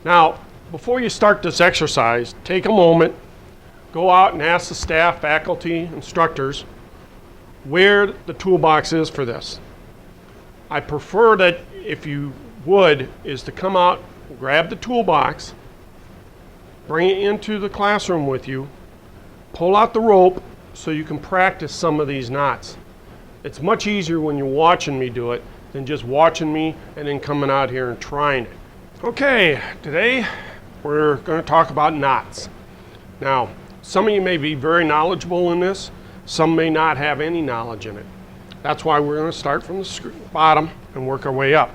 Now, before you start this exercise, take a moment, go out and ask the staff, faculty, instructors where the toolbox is for this. I prefer that if you would, is to come out, grab the toolbox, bring it into the classroom with you, pull out the rope so you can practice some of these knots. It's much easier when you're watching me do it than just watching me and then coming out here and trying it. Okay, today we're going to talk about knots. Now, some of you may be very knowledgeable in this, some may not have any knowledge in it. That's why we're going to start from the bottom and work our way up.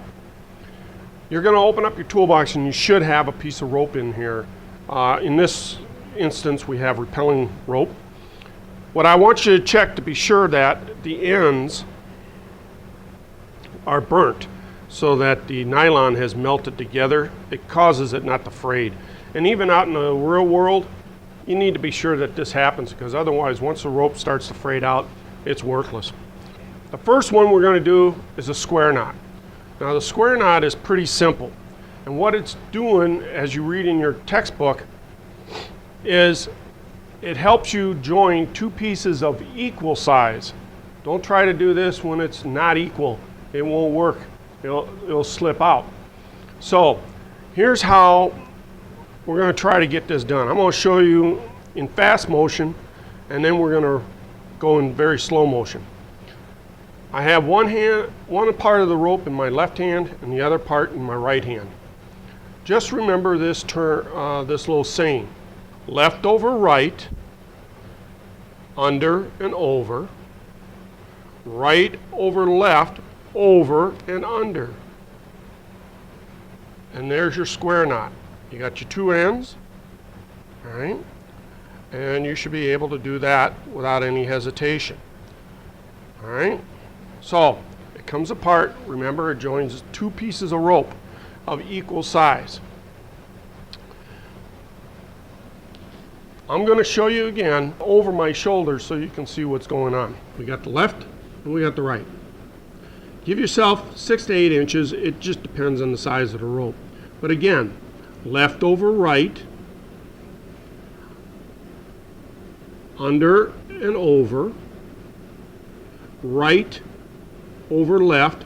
You're going to open up your toolbox and you should have a piece of rope in here. In this instance, we have repelling rope. What I want you to check to be sure that the ends are burnt so that the nylon has melted together. It causes it not to frayed. And even out in the real world, you need to be sure that this happens, because otherwise, once the rope starts to frayed out, it's worthless. The first one we're going to do is a square knot. Now, the square knot is pretty simple. And what it's doing, as you read in your textbook, is it helps you join two pieces of equal size. Don't try to do this when it's not equal. It won't work. It'll slip out. So here's how we're going to try to get this done. I'm going to show you in fast motion, and then we're going to go in very slow motion. I have one part of the rope in my left hand and the other part in my right hand. Just remember this this little saying: left over right, under and over, right over left, over and under. And there's your square knot. You got your two ends, all right? And you should be able to do that without any hesitation, all right? So it comes apart. Remember, it joins two pieces of rope of equal size. I'm going to show you again over my shoulders so you can see what's going on. We got the left and we got the right. Give yourself 6 to 8 inches. It just depends on the size of the rope. But again, left over right, under and over, right over left,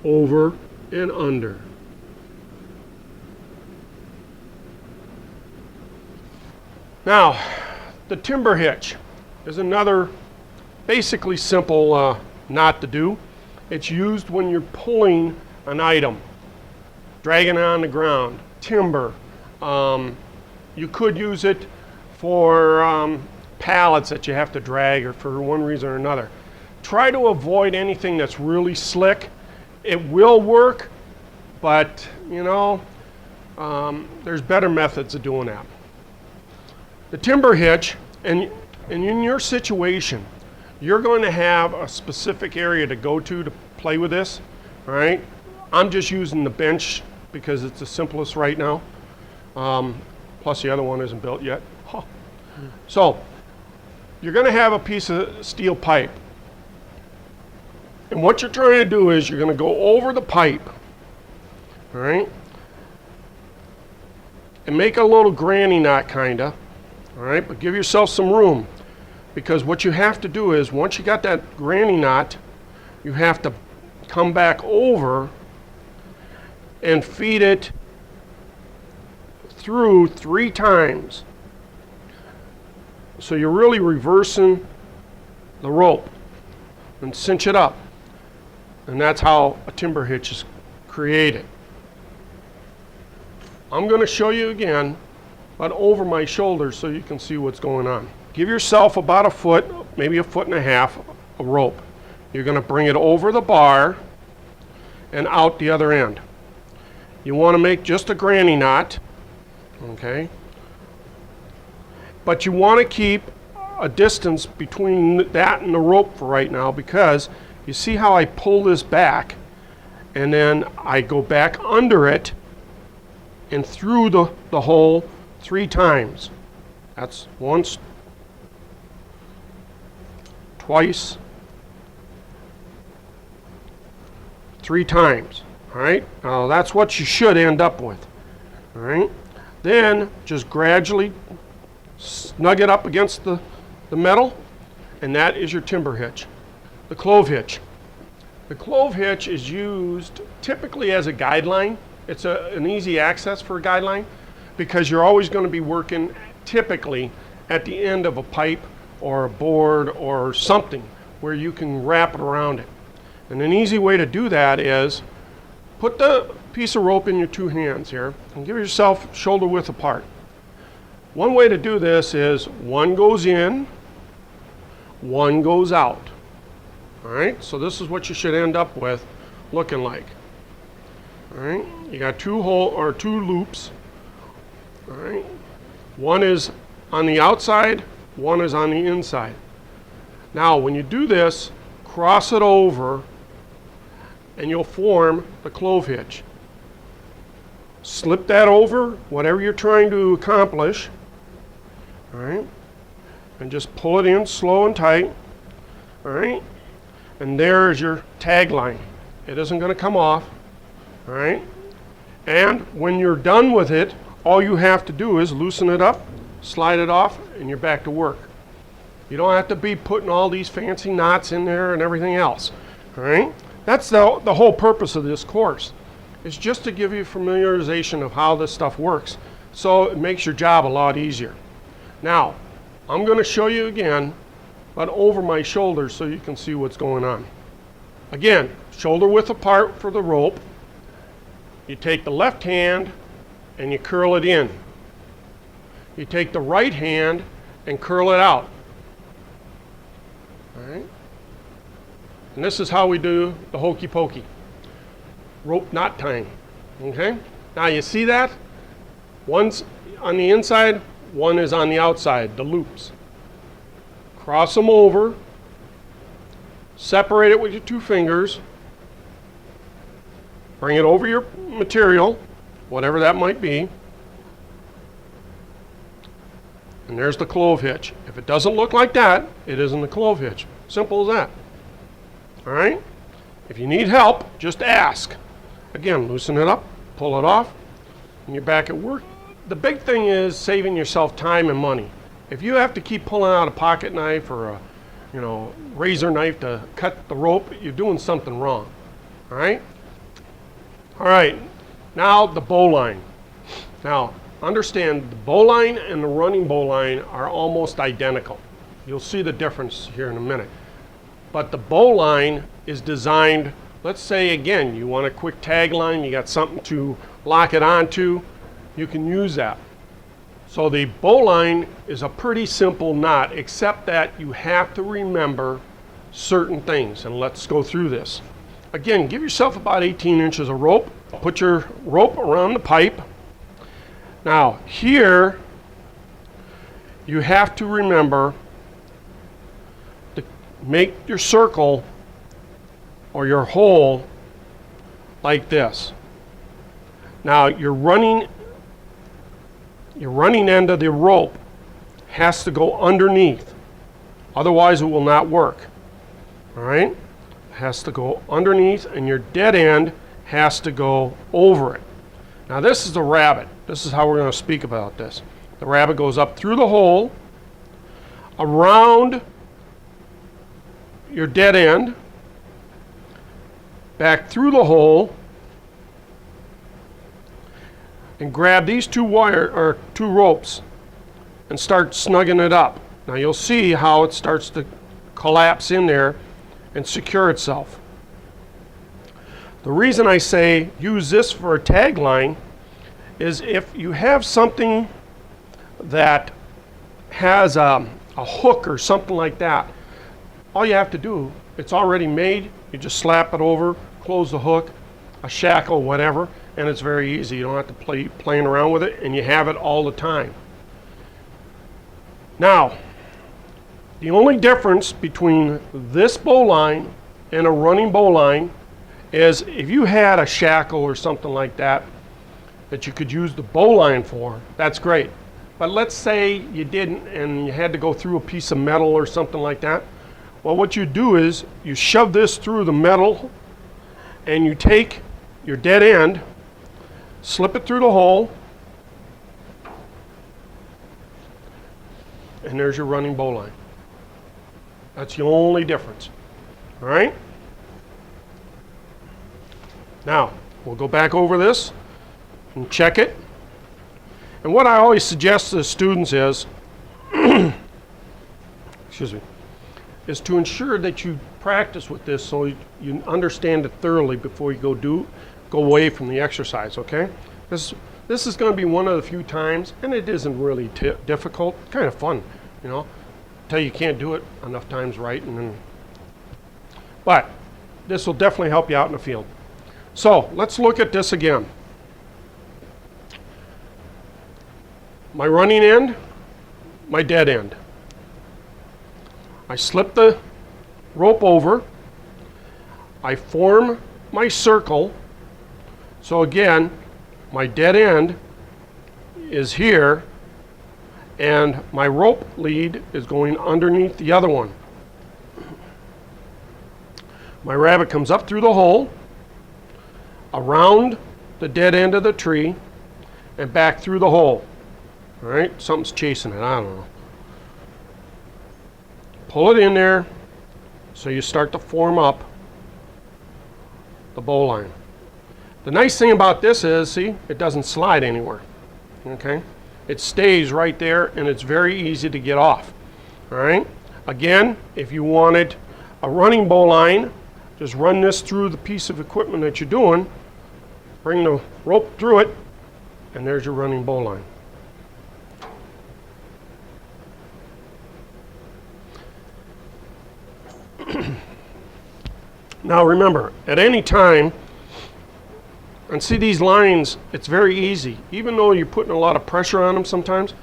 over and under. Now, the timber hitch is another basically simple knot to do. It's used when you're pulling an item, dragging it on the ground, timber. You could use it for pallets that you have to drag, or for one reason or another. Try to avoid anything that's really slick. It will work, but you know, there's better methods of doing that. The timber hitch, and in your situation, you're going to have a specific area to go to play with this, all right? I'm just using the bench because it's the simplest right now. Plus the other one isn't built yet. Huh. So you're going to have a piece of steel pipe. And what you're trying to do is you're going to go over the pipe, all right? And make a little granny knot kinda, all right? But give yourself some room, because what you have to do is once you got that granny knot, you have to come back over and feed it through 3 times. So you're really reversing the rope and cinch it up. And that's how a timber hitch is created. I'm going to show you again, but over my shoulders so you can see what's going on. Give yourself about a foot, maybe a foot and a half of rope. You're going to bring it over the bar and out the other end. You want to make just a granny knot, okay? But you want to keep a distance between that and the rope for right now, because you see how I pull this back and then I go back under it and through the hole 3 times. That's once, twice, 3 times. All right, now that's what you should end up with. All right? Then just gradually snug it up against the metal, and that is your timber hitch. The clove hitch. The clove hitch is used typically as a guideline. It's an easy access for a guideline because you're always going to be working typically at the end of a pipe or a board or something where you can wrap it around it. And an easy way to do that is put the piece of rope in your two hands here and give yourself shoulder width apart. One way to do this is one goes in, one goes out. All right, so this is what you should end up with looking like. All right, you got two loops. All right, one is on the outside, one is on the inside. Now, when you do this, cross it over and you'll form the clove hitch. Slip that over, whatever you're trying to accomplish, all right, and just pull it in slow and tight, all right, and there is your tag line. It isn't going to come off, all right, and when you're done with it, all you have to do is loosen it up, slide it off, and you're back to work. You don't have to be putting all these fancy knots in there and everything else, all right? That's the whole purpose of this course. It's just to give you familiarization of how this stuff works, so it makes your job a lot easier. Now, I'm going to show you again, but over my shoulders so you can see what's going on. Again, shoulder width apart for the rope. You take the left hand and you curl it in. You take the right hand and curl it out. All right? And this is how we do the hokey pokey. Rope knot tying. Okay? Now you see that? One's on the inside, one is on the outside, the loops. Cross them over, separate it with your two fingers, bring it over your material, whatever that might be, and there's the clove hitch. If it doesn't look like that, it isn't the clove hitch. Simple as that. All right? If you need help, just ask. Again, loosen it up, pull it off, and you're back at work. The big thing is saving yourself time and money. If you have to keep pulling out a pocket knife or a razor knife to cut the rope, you're doing something wrong. All right? All right, now the bowline. Now, understand the bowline and the running bowline are almost identical. You'll see the difference here in a minute. But the bowline is designed, let's say again, you want a quick tag line, you got something to lock it onto, you can use that. So the bowline is a pretty simple knot, except that you have to remember certain things, and let's go through this. Again, give yourself about 18 inches of rope. Put your rope around the pipe. Now, here, you have to remember to make your circle or your hole like this. Now, your running end of the rope has to go underneath. Otherwise, it will not work. All right? It has to go underneath, and your dead end has to go over it. Now, this is the rabbit. This is how we're going to speak about this. The rabbit goes up through the hole, around your dead end, back through the hole, and grab these two ropes and start snugging it up. Now you'll see how it starts to collapse in there and secure itself. The reason I say use this for a tag line is if you have something that has a hook or something like that, all you have to do, it's already made, you just slap it over, close the hook, a shackle, whatever, and it's very easy. You don't have to playing around with it, and you have it all the time. Now, the only difference between this bowline and a running bowline is if you had a shackle or something like that that you could use the bowline for, that's great. But let's say you didn't and you had to go through a piece of metal or something like that. Well, what you do is you shove this through the metal and you take your dead end, slip it through the hole, and there's your running bowline. That's the only difference. All right? Now, we'll go back over this and check it. And what I always suggest to the students is, excuse me, is to ensure that you practice with this so you understand it thoroughly before you go away from the exercise, okay? This is going to be one of the few times, and it isn't really difficult, kind of fun, you know, until you can't do it enough times right, and then, but this will definitely help you out in the field. So let's look at this again. My running end, my dead end. I slip the rope over. I form my circle. So again, my dead end is here, and my rope lead is going underneath the other one. My rabbit comes up through the hole, around the dead end of the tree, and back through the hole. All right, something's chasing it, I don't know. Pull it in there so you start to form up the bowline. The nice thing about this is, see, it doesn't slide anywhere, okay? It stays right there, and it's very easy to get off, all right? Again, if you wanted a running bowline, just run this through the piece of equipment that you're doing, bring the rope through it, and there's your running bowline. Now remember, at any time, and see these lines, it's very easy. Even though you're putting a lot of pressure on them sometimes,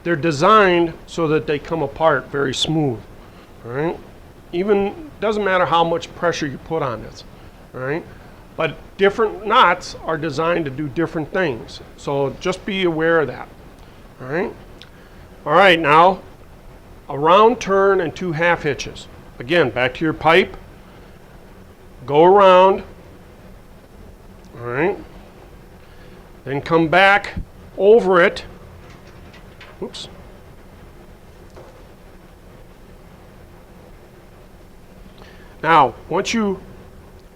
they're designed so that they come apart very smooth, all right? Even, doesn't matter how much pressure you put on this, all right? But different knots are designed to do different things. So just be aware of that, all right? All right, now, a round turn and 2 half hitches. Again, back to your pipe, go around, all right, then come back over it, oops, now once you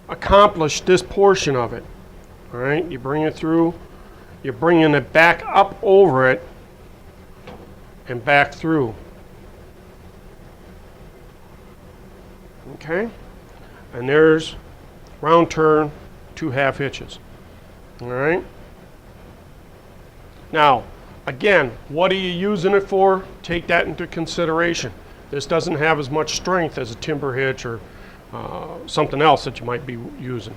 accomplish this portion of it, all right, you bring it through, you're bringing it back up over it and back through, okay, and there's round turn, 2 half hitches. All right. Now, again, what are you using it for? Take that into consideration. This doesn't have as much strength as a timber hitch or something else that you might be using.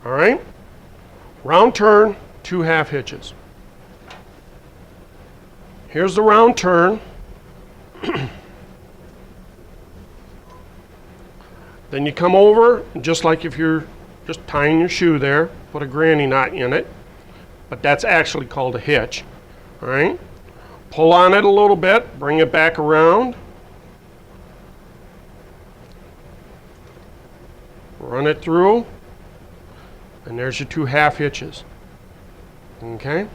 All right. Round turn, 2 half hitches. Here's the round turn. Then you come over, and just like if you're just tying your shoe there, put a granny knot in it, but that's actually called a hitch, all right? Pull on it a little bit, bring it back around, run it through, and there's your 2 half hitches, okay?